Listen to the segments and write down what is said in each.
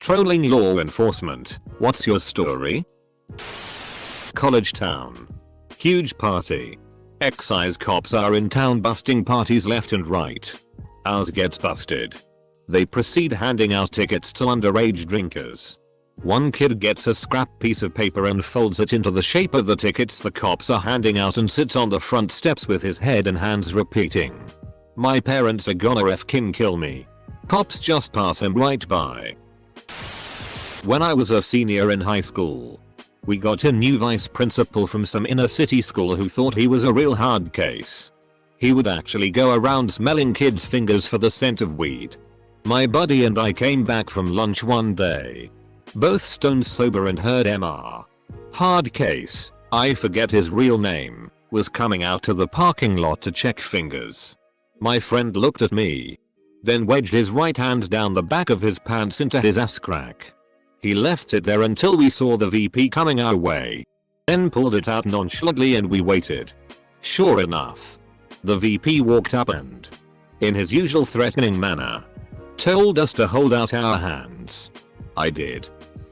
Trolling law enforcement. What's your story? College town. Huge party. Excise cops are in town busting parties left and right. Ours gets busted. They proceed handing out tickets to underage drinkers. One kid gets a scrap piece of paper and folds it into the shape of the tickets the cops are handing out and sits on the front steps with his head and hands repeating, "My parents are gonna f***ing kill me." Cops just pass him right by. When I was a senior in high school, we got a new vice principal from some inner city school who thought he was a real hard case. He would actually go around smelling kids' fingers for the scent of weed. My buddy and I came back from lunch one day, both stone sober, and heard Mr. Hard Case, I forget his real name, was coming out to the parking lot to check fingers. My friend looked at me, then wedged his right hand down the back of his pants into his ass crack. He left it there until we saw the VP coming our way, then pulled it out nonchalantly and we waited. Sure enough, the VP walked up and, in his usual threatening manner, told us to hold out our hands. I did.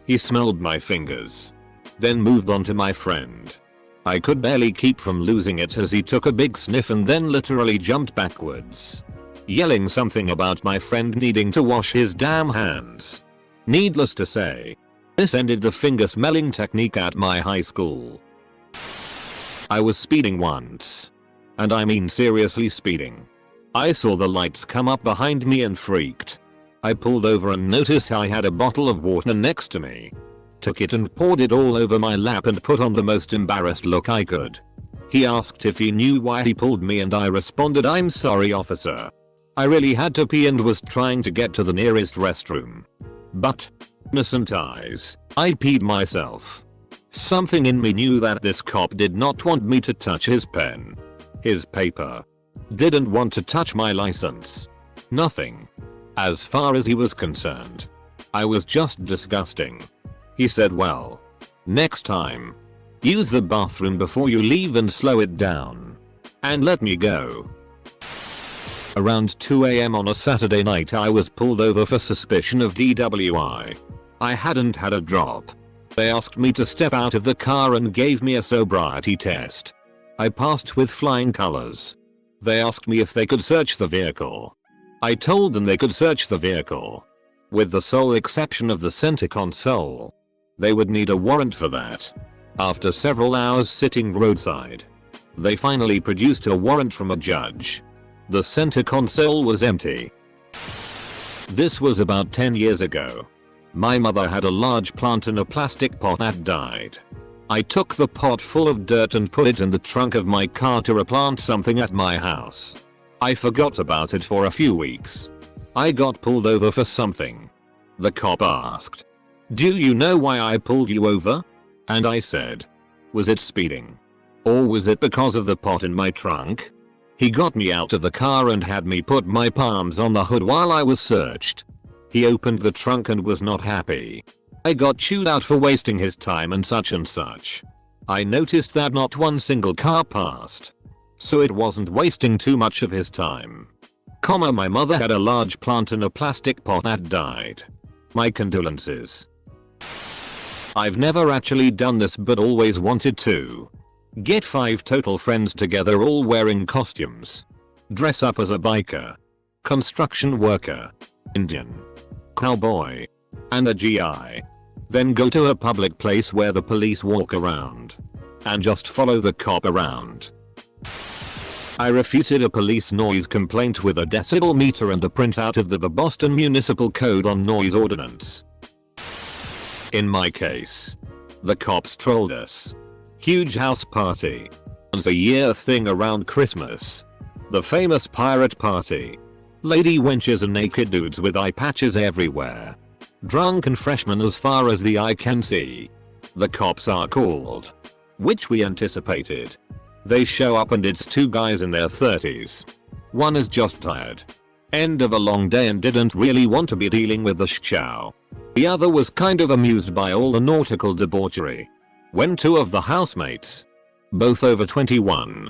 He smelled my fingers, then moved on to my friend. I could barely keep from losing it as he took a big sniff and then literally jumped backwards, yelling something about my friend needing to wash his damn hands. Needless to say, this ended the finger smelling technique at my high school. I was speeding once. And I mean seriously speeding. I saw the lights come up behind me and freaked. I pulled over and noticed I had a bottle of water next to me. Took it and poured it all over my lap and put on the most embarrassed look I could. He asked if he knew why he pulled me and I responded, "I'm sorry, officer. I really had to pee and was trying to get to the nearest restroom. But, innocent eyes, I peed myself." Something in me knew that this cop did not want me to touch his pen, his paper. Didn't want to touch my license. Nothing. As far as he was concerned, I was just disgusting. He said, "Well, next time, use the bathroom before you leave and slow it down. And let me go." Around 2 AM on a Saturday night I was pulled over for suspicion of DWI. I hadn't had a drop. They asked me to step out of the car and gave me a sobriety test. I passed with flying colors. They asked me if they could search the vehicle. I told them they could search the vehicle, with the sole exception of the center console. They would need a warrant for that. After several hours sitting roadside, they finally produced a warrant from a judge. The center console was empty. This was about 10 years ago. My mother had a large plant in a plastic pot that died. I took the pot full of dirt and put it in the trunk of my car to replant something at my house. I forgot about it for a few weeks. I got pulled over for something. The cop asked, "Do you know why I pulled you over?" And I said, "Was it speeding? Or was it because of the pot in my trunk?" He got me out of the car and had me put my palms on the hood while I was searched. He opened the trunk and was not happy. I got chewed out for wasting his time and such and such. I noticed that not one single car passed, so it wasn't wasting too much of his time. My mother had a large plant in a plastic pot that died. My condolences. I've never actually done this but always wanted to. Get 5 total friends together all wearing costumes. Dress up as a biker, construction worker, Indian, cowboy, and a GI. Then go to a public place where the police walk around. And just follow the cop around. I refuted a police noise complaint with a decibel meter and a printout of the Boston Municipal Code on noise ordinance. In my case, the cops trolled us. Huge house party. Once a year thing around Christmas. The famous pirate party. Lady wenches and naked dudes with eye patches everywhere. Drunken freshmen as far as the eye can see. The cops are called. Which we anticipated. They show up and it's 2 guys in their 30s. One is just tired. End of a long day and didn't really want to be dealing with the chow. The other was kind of amused by all the nautical debauchery. When 2 of the housemates, both over 21,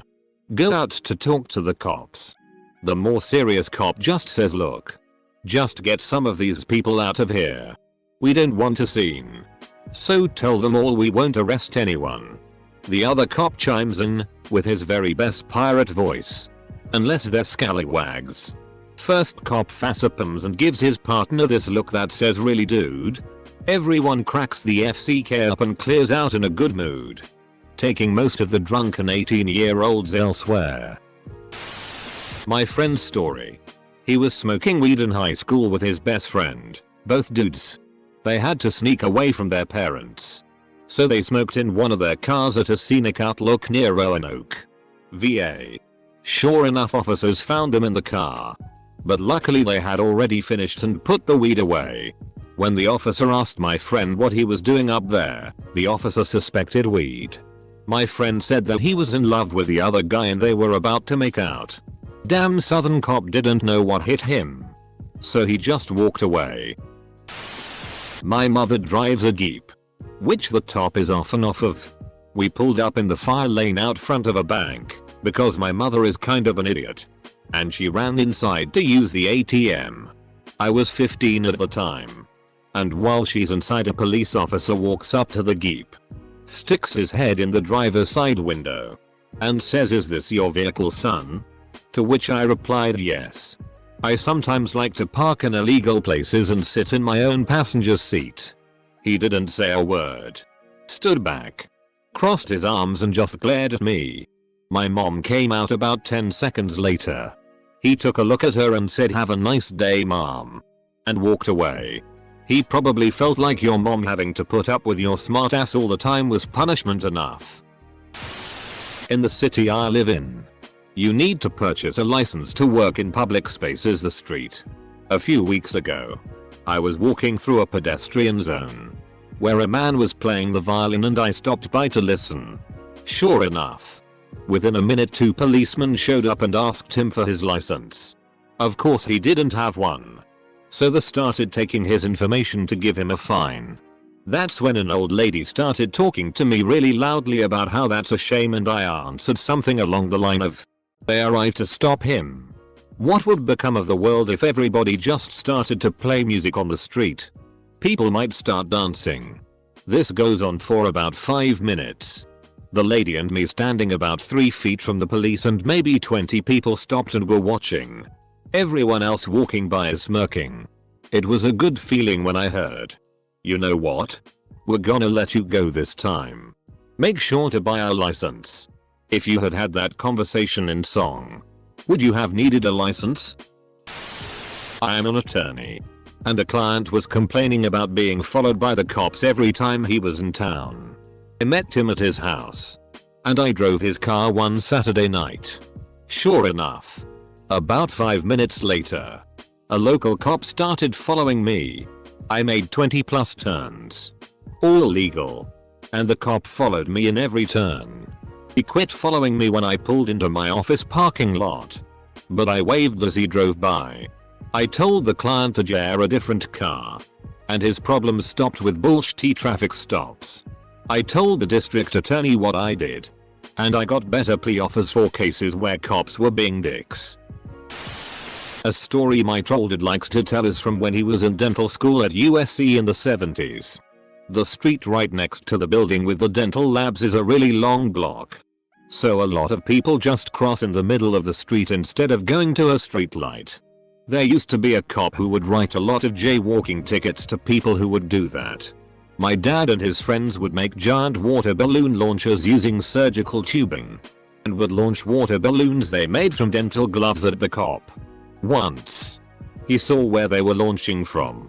go out to talk to the cops. The more serious cop just says, "Look, just get some of these people out of here." We don't want a scene. So tell them all we won't arrest anyone. The other cop chimes in, with his very best pirate voice. Unless they're scallywags. First cop facepalms and gives his partner this look that says really dude? Everyone cracks the FCK up and clears out in a good mood. Taking most of the drunken 18-year-olds elsewhere. My friend's story. He was smoking weed in high school with his best friend, both dudes. They had to sneak away from their parents. So they smoked in one of their cars at a scenic outlook near Roanoke, VA. Sure enough, officers found them in the car. But luckily they had already finished and put the weed away. When the officer asked my friend what he was doing up there, the officer suspected weed. My friend said that he was in love with the other guy and they were about to make out. Damn Southern cop didn't know what hit him. So he just walked away. My mother drives a Jeep, which the top is off and off of. We pulled up in the fire lane out front of a bank, because my mother is kind of an idiot. And she ran inside to use the ATM. I was 15 at the time. And while she's inside, a police officer walks up to the Jeep, sticks his head in the driver's side window, and says, "Is this your vehicle, son?" To which I replied, "Yes. I sometimes like to park in illegal places and sit in my own passenger seat." He didn't say a word. Stood back, crossed his arms and just glared at me. My mom came out about 10 seconds later. He took a look at her and said, "Have a nice day, mom," and walked away. He probably felt like your mom having to put up with your smart ass all the time was punishment enough. In the city I live in, you need to purchase a license to work in public spaces, the street. A few weeks ago, I was walking through a pedestrian zone where a man was playing the violin and I stopped by to listen. Sure enough, within a minute 2 policemen showed up and asked him for his license. Of course he didn't have one. So they started taking his information to give him a fine. That's when an old lady started talking to me really loudly about how that's a shame, and I answered something along the line of, "They arrived to stop him. What would become of the world if everybody just started to play music on the street? People might start dancing." This goes on for about 5 minutes. The lady and me standing about 3 feet from the police, and maybe 20 people stopped and were watching. Everyone else walking by is smirking. It was a good feeling when I heard, "You know what? We're gonna let you go this time. Make sure to buy a license." If you had had that conversation in song, would you have needed a license? I am an attorney, and a client was complaining about being followed by the cops every time he was in town. I met him at his house, and I drove his car one Saturday night. Sure enough, about 5 minutes later, a local cop started following me. I made 20+ turns, all legal, and the cop followed me in every turn. He quit following me when I pulled into my office parking lot, but I waved as he drove by. I told the client to hire a different car, and his problems stopped with bullshit traffic stops. I told the district attorney what I did, and I got better plea offers for cases where cops were being dicks. A story my troll dad likes to tell is from when he was in dental school at USC in the 70s. The street right next to the building with the dental labs is a really long block. So a lot of people just cross in the middle of the street instead of going to a street light. There used to be a cop who would write a lot of jaywalking tickets to people who would do that. My dad and his friends would make giant water balloon launchers using surgical tubing, and would launch water balloons they made from dental gloves at the cop. Once, he saw where they were launching from,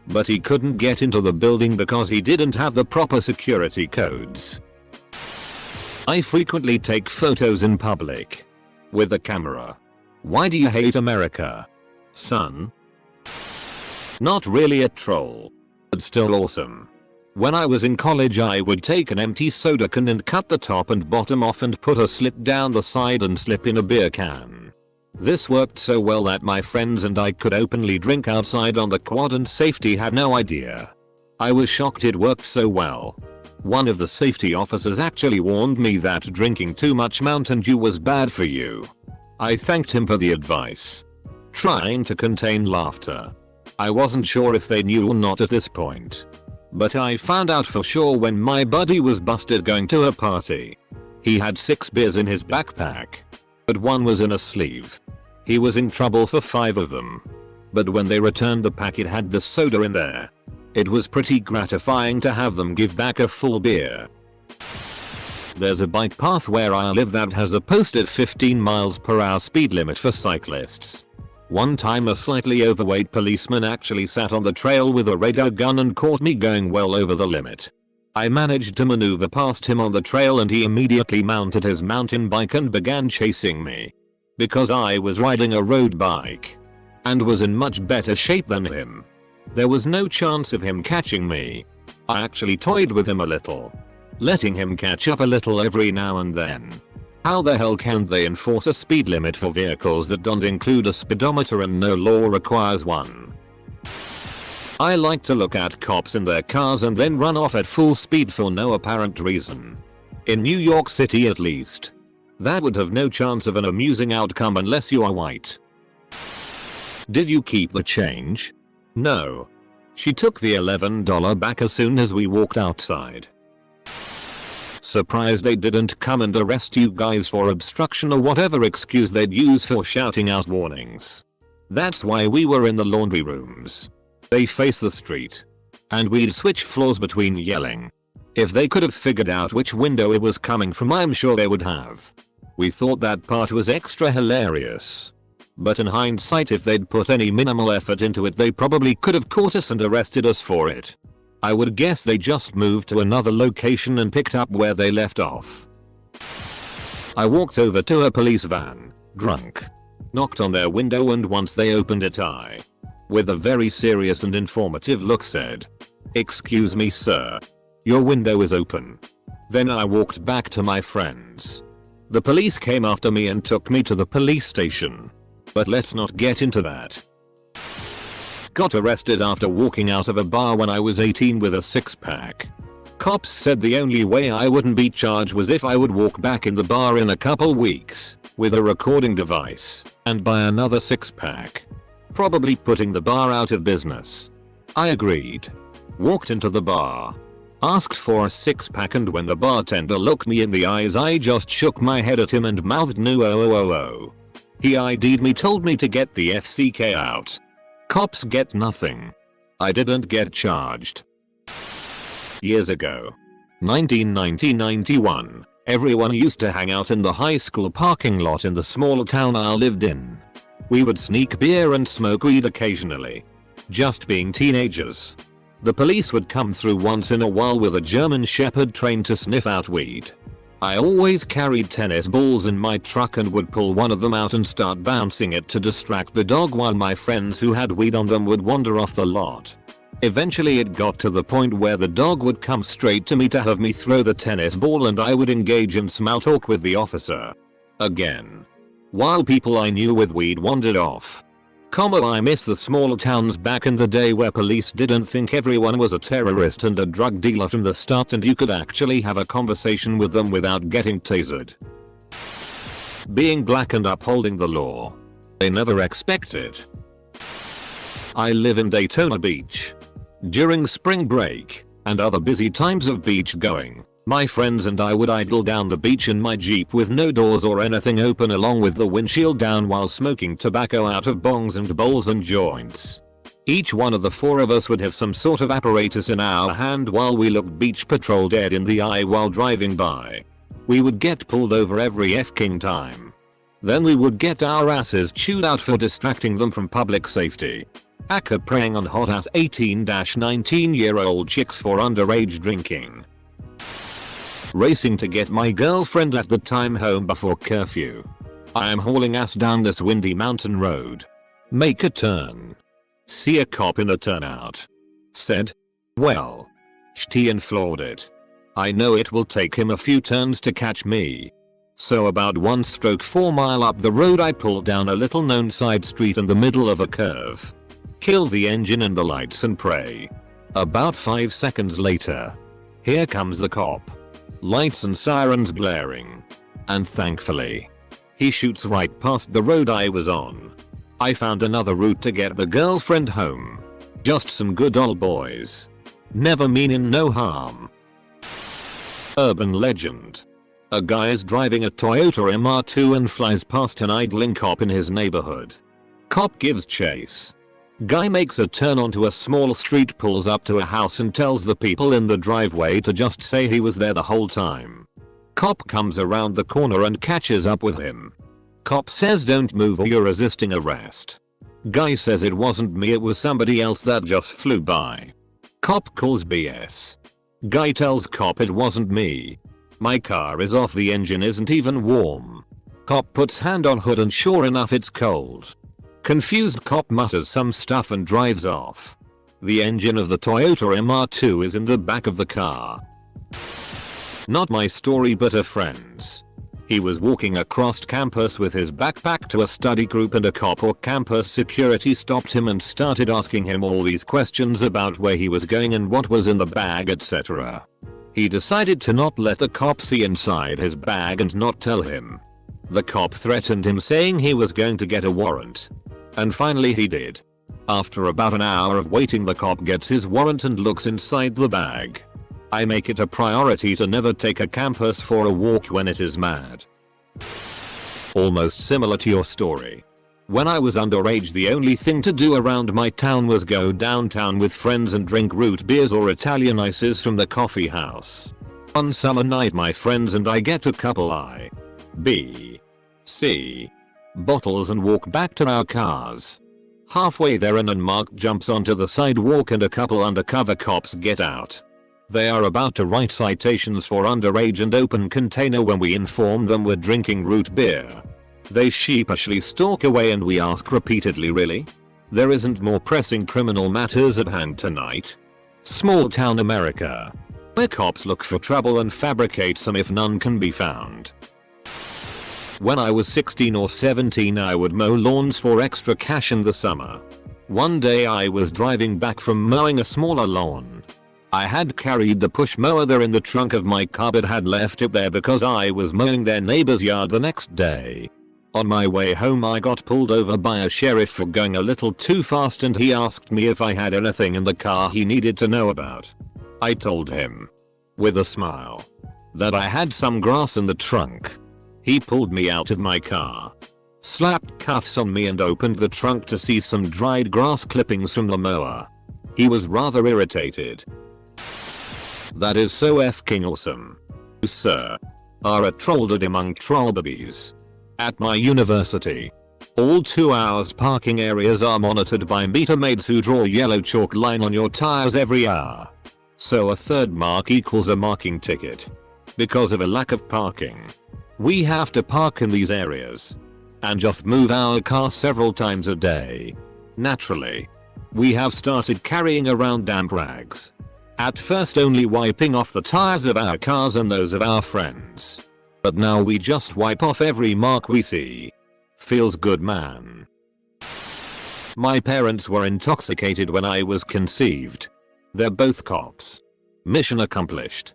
but he couldn't get into the building because he didn't have the proper security codes. I frequently take photos in public with a camera. Why do you hate America, son? Not really a troll, but still awesome. When I was in college, I would take an empty soda can and cut the top and bottom off and put a slit down the side and slip in a beer can. This worked so well that my friends and I could openly drink outside on the quad and safety had no idea. I was shocked it worked so well. One of the safety officers actually warned me that drinking too much Mountain Dew was bad for you. I thanked him for the advice, trying to contain laughter. I wasn't sure if they knew or not at this point. But I found out for sure when my buddy was busted going to a party. He had 6 beers in his backpack. But one was in a sleeve. He was in trouble for 5 of them. But when they returned the pack it had the soda in there. It was pretty gratifying to have them give back a full beer. There's a bike path where I live that has a posted 15 miles per hour speed limit for cyclists. One time a slightly overweight policeman actually sat on the trail with a radar gun and caught me going well over the limit. I managed to maneuver past him on the trail and he immediately mounted his mountain bike and began chasing me. Because I was riding a road bike and was in much better shape than him, there was no chance of him catching me. I actually toyed with him a little, letting him catch up a little every now and then. How the hell can they enforce a speed limit for vehicles that don't include a speedometer and no law requires one? I like to look at cops in their cars and then run off at full speed for no apparent reason. In New York City at least. That would have no chance of an amusing outcome unless you are white. Did you keep the change? No. She took the $11 back as soon as we walked outside. Surprised they didn't come and arrest you guys for obstruction or whatever excuse they'd use for shouting out warnings. That's why we were in the laundry rooms. They face the street. And we'd switch floors between yelling. If they could have figured out which window it was coming from, I'm sure they would have. We thought that part was extra hilarious. But in hindsight, if they'd put any minimal effort into it, they probably could have caught us and arrested us for it. I would guess they just moved to another location and picked up where they left off. I walked over to a police van, drunk, knocked on their window, and once they opened it I, with a very serious and informative look, said, "Excuse me sir, your window is open." Then I walked back to my friends. The police came after me and took me to the police station. But let's not get into that. Got arrested after walking out of a bar when I was 18 with a 6-pack. Cops said the only way I wouldn't be charged was if I would walk back in the bar in a couple weeks with a recording device and buy another 6-pack. Probably putting the bar out of business. I agreed. Walked into the bar. Asked for a 6-pack, and when the bartender looked me in the eyes I just shook my head at him and mouthed no oh. He ID'd me, told me to get the FCK out. Cops get nothing. I didn't get charged. Years ago. 1990-91. Everyone used to hang out in the high school parking lot in the small town I lived in. We would sneak beer and smoke weed occasionally. Just being teenagers. The police would come through once in a while with a German Shepherd trained to sniff out weed. I always carried tennis balls in my truck and would pull one of them out and start bouncing it to distract the dog while my friends who had weed on them would wander off the lot. Eventually it got to the point where the dog would come straight to me to have me throw the tennis ball, and I would engage in small talk with the officer. Again. While people I knew with weed wandered off. I miss the smaller towns back in the day where police didn't think everyone was a terrorist and a drug dealer from the start, and you could actually have a conversation with them without getting tasered. Being black and upholding the law. They never expect it. I live in Daytona Beach. During spring break and other busy times of beach going, my friends and I would idle down the beach in my Jeep with no doors or anything open, along with the windshield down, while smoking tobacco out of bongs and bowls and joints. Each one of the 4 of us would have some sort of apparatus in our hand while we looked beach patrol dead in the eye while driving by. We would get pulled over every f-king time. Then we would get our asses chewed out for distracting them from public safety. Aka preying on hot-ass 18-19-year-old chicks for underage drinking. Racing to get my girlfriend at the time home before curfew. I am hauling ass down this windy mountain road. Make a turn. See a cop in a turnout. Said, "Well, shitty," and floored it. I know it will take him a few turns to catch me. So about 1/4 mile up the road I pull down a little known side street in the middle of a curve. Kill the engine and the lights and pray. About 5 seconds later. Here comes the cop. Lights and sirens blaring. And thankfully, he shoots right past the road I was on. I found another route to get the girlfriend home. Just some good old boys. Never meanin' no harm. Urban legend. A guy is driving a Toyota MR2 and flies past an idling cop in his neighborhood. Cop gives chase. Guy makes a turn onto a small street, pulls up to a house and tells the people in the driveway to just say he was there the whole time. Cop comes around the corner and catches up with him. Cop says don't move or you're resisting arrest. Guy says it wasn't me, it was somebody else that just flew by. Cop calls BS. Guy tells cop it wasn't me. My car is off, the engine isn't even warm. Cop puts hand on hood and sure enough it's cold. Confused cop mutters some stuff and drives off. The engine of the Toyota MR2 is in the back of the car. Not my story but a friend's. He was walking across campus with his backpack to a study group and a cop or campus security stopped him and started asking him all these questions about where he was going and what was in the bag, etc. He decided to not let the cop see inside his bag and not tell him. The cop threatened him saying he was going to get a warrant. And finally he did. After about an hour of waiting, the cop gets his warrant and looks inside the bag. I make it a priority to never take a campus for a walk when it is mad. Almost similar to your story. When I was underage, the only thing to do around my town was go downtown with friends and drink root beers or Italian ices from the coffee house. One summer night my friends and I get a couple I, B, C bottles and walk back to our cars. Halfway there an unmarked jumps onto the sidewalk and a couple undercover cops get out. They are about to write citations for underage and open container when we inform them we're drinking root beer. They sheepishly stalk away and we ask repeatedly, really? There isn't more pressing criminal matters at hand tonight? Small town America, where cops look for trouble and fabricate some if none can be found. When I was 16 or 17 I would mow lawns for extra cash in the summer. One day I was driving back from mowing a smaller lawn. I had carried the push mower there in the trunk of my car but had left it there because I was mowing their neighbor's yard the next day. On my way home I got pulled over by a sheriff for going a little too fast and he asked me if I had anything in the car he needed to know about. I told him, with a smile, that I had some grass in the trunk. He pulled me out of my car, slapped cuffs on me and opened the trunk to see some dried grass clippings from the mower. He was rather irritated. That is so f***ing awesome. You, sir, are a trolled among trollbabies. At my university, all 2 hours parking areas are monitored by meter maids who draw yellow chalk line on your tires every hour. So a third mark equals a marking ticket. Because of a lack of parking, we have to park in these areas and just move our car several times a day. Naturally, we have started carrying around damp rags. At first only wiping off the tires of our cars and those of our friends. But now we just wipe off every mark we see. Feels good, man. My parents were intoxicated when I was conceived. They're both cops. Mission accomplished.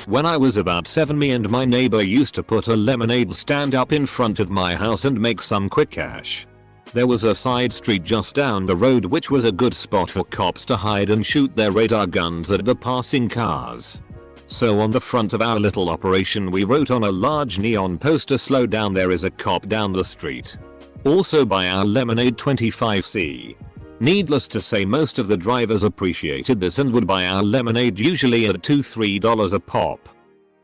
When I was about 7, me and my neighbor used to put a lemonade stand up in front of my house and make some quick cash. There was a side street just down the road which was a good spot for cops to hide and shoot their radar guns at the passing cars. So on the front of our little operation we wrote on a large neon poster, "Slow down, there is a cop down the street." Also buy our lemonade 25c. Needless to say most of the drivers appreciated this and would buy our lemonade usually at $2-3 a pop.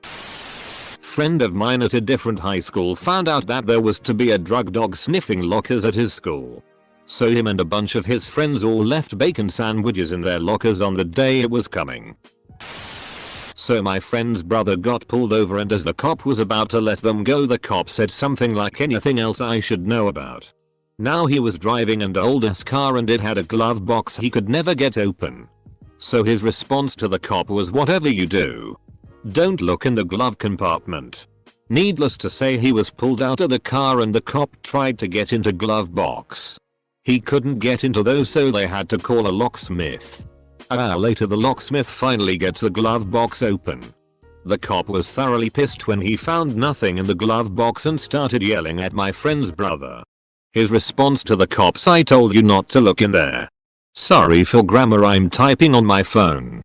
Friend of mine at a different high school found out that there was to be a drug dog sniffing lockers at his school. So him and a bunch of his friends all left bacon sandwiches in their lockers on the day it was coming. So my friend's brother got pulled over and as the cop was about to let them go the cop said something like, "Anything else I should know about?" Now he was driving an old ass car and it had a glove box he could never get open. So his response to the cop was, "Whatever you do, don't look in the glove compartment." Needless to say he was pulled out of the car and the cop tried to get into glove box. He couldn't get into those so they had to call a locksmith. An hour later the locksmith finally gets the glove box open. The cop was thoroughly pissed when he found nothing in the glove box and started yelling at my friend's brother. His response to the cops, "I told you not to look in there." Sorry for grammar, I'm typing on my phone.